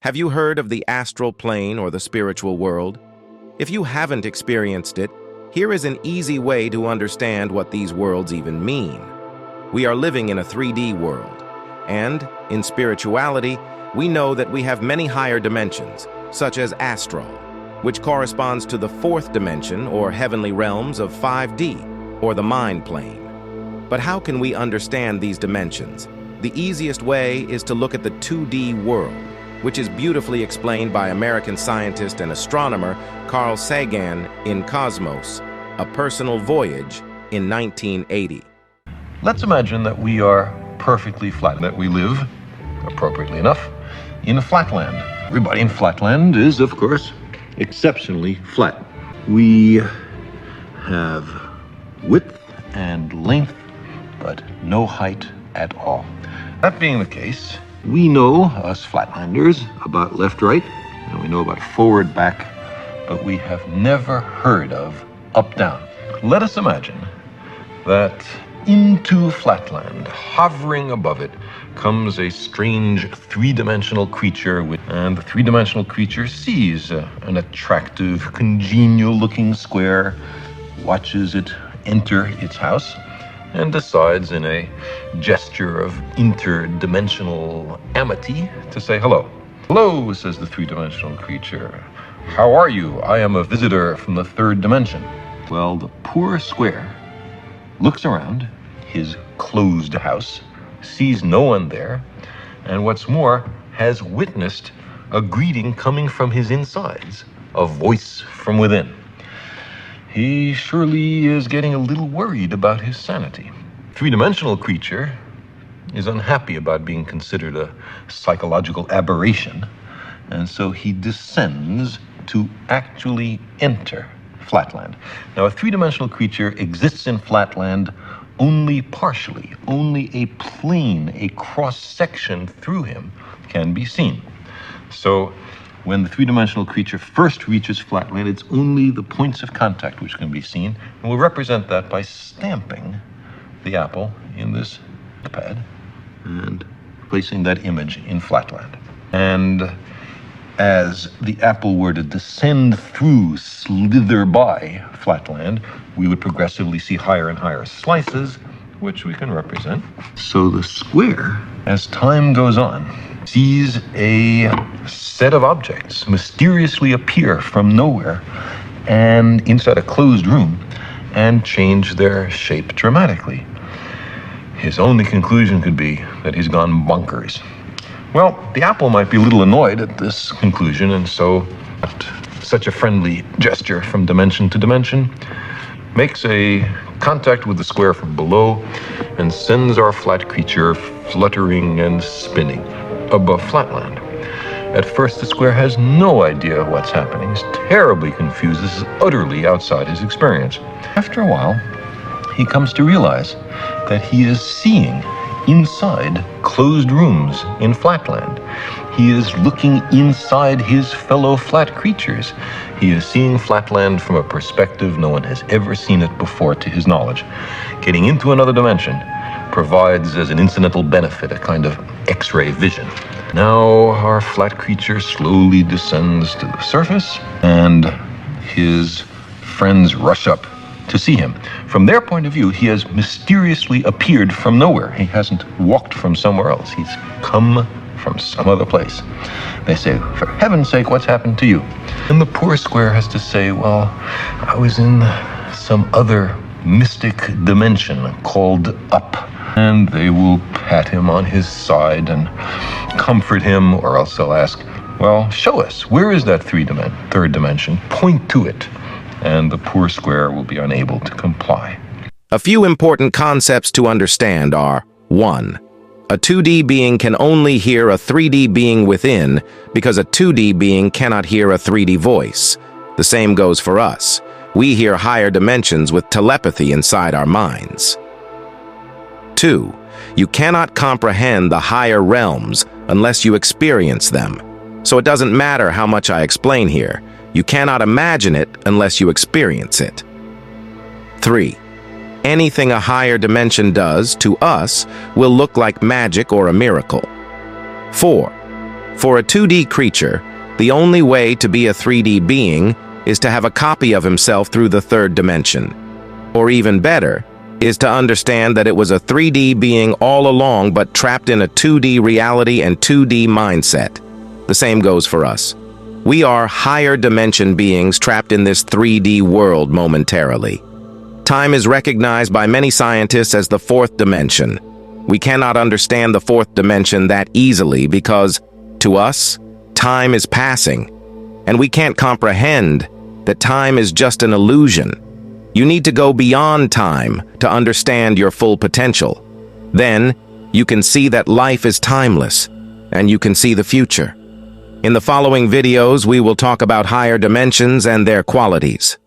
Have you heard of the astral plane or the spiritual world? If you haven't experienced it, here is an easy way to understand what these worlds even mean. We are living in a 3D world, and in spirituality, we know that we have many higher dimensions, such as astral, which corresponds to the fourth dimension or heavenly realms of 5D, or the mind plane. But how can we understand these dimensions? The easiest way is to look at the 2D world, which is beautifully explained by American scientist and astronomer Carl Sagan in Cosmos, A Personal Voyage in 1980. Let's imagine that we are perfectly flat, that we live, appropriately enough, in a flatland. Everybody in flatland is, of course, exceptionally flat. We have width and length, but no height at all. That being the case, we know, us flatlanders, about left-right, and we know about forward-back, but we have never heard of up-down. Let us imagine that into flatland, hovering above it, comes a strange three-dimensional creature, and the three-dimensional creature sees an attractive, congenial-looking square, watches it enter its house, and decides in a gesture of interdimensional amity to say hello. Hello, says the three-dimensional creature. How are you? I am a visitor from the third dimension. Well, the poor square looks around his closed house, sees no one there, and what's more, has witnessed a greeting coming from his insides, a voice from within. He surely is getting a little worried about his sanity. Three-dimensional creature is unhappy about being considered a psychological aberration, and so he descends to actually enter flatland. Now, a three-dimensional creature exists in flatland only partially. Only a plane, a cross-section through him can be seen. So when the three-dimensional creature first reaches flatland, it's only the points of contact which can be seen, and we'll represent that by stamping the apple in this pad and placing that image in flatland. And as the apple were to descend through, slither by flatland, we would progressively see higher and higher slices, which we can represent. So the square, as time goes on, sees a set of objects mysteriously appear from nowhere and inside a closed room and change their shape dramatically. His only conclusion could be that he's gone bonkers. Well, the apple might be a little annoyed at this conclusion, and so, at such a friendly gesture from dimension to dimension, makes a contact with the square from below and sends our flat creature fluttering and spinning above flatland. At first, the square has no idea what's happening. He's terribly confused. This is utterly outside his experience. After a while, he comes to realize that he is seeing inside closed rooms in flatland. He is looking inside his fellow flat creatures. He is seeing flatland from a perspective no one has ever seen it before to his knowledge. Getting into another dimension provides as an incidental benefit a kind of X-ray vision. Now our flat creature slowly descends to the surface, and his friends rush up to see him. From their point of view, he has mysteriously appeared from nowhere. He hasn't walked from somewhere else. He's come from some other place. They say, for heaven's sake, what's happened to you? And the poor square has to say, well, I was in some other mystic dimension called up. And they will pat him on his side and comfort him, or else they'll ask, well, show us, where is that third dimension? Point to it. And the poor square will be unable to comply. A few important concepts to understand are: 1. A 2D being can only hear a 3D being within because a 2D being cannot hear a 3D voice. The same goes for us. We hear higher dimensions with telepathy inside our minds. 2. You cannot comprehend the higher realms unless you experience them. So it doesn't matter how much I explain here. You cannot imagine it unless you experience it. 3. Anything a higher dimension does, to us, will look like magic or a miracle. 4. For a 2D creature, the only way to be a 3D being is to have a copy of himself through the third dimension. Or even better, is to understand that it was a 3D being all along but trapped in a 2D reality and 2D mindset. The same goes for us. We are higher dimension beings trapped in this 3D world momentarily. Time is recognized by many scientists as the fourth dimension. We cannot understand the fourth dimension that easily because, to us, time is passing, and we can't comprehend that time is just an illusion. You need to go beyond time to understand your full potential. Then, you can see that life is timeless, and you can see the future. In the following videos, we will talk about higher dimensions and their qualities.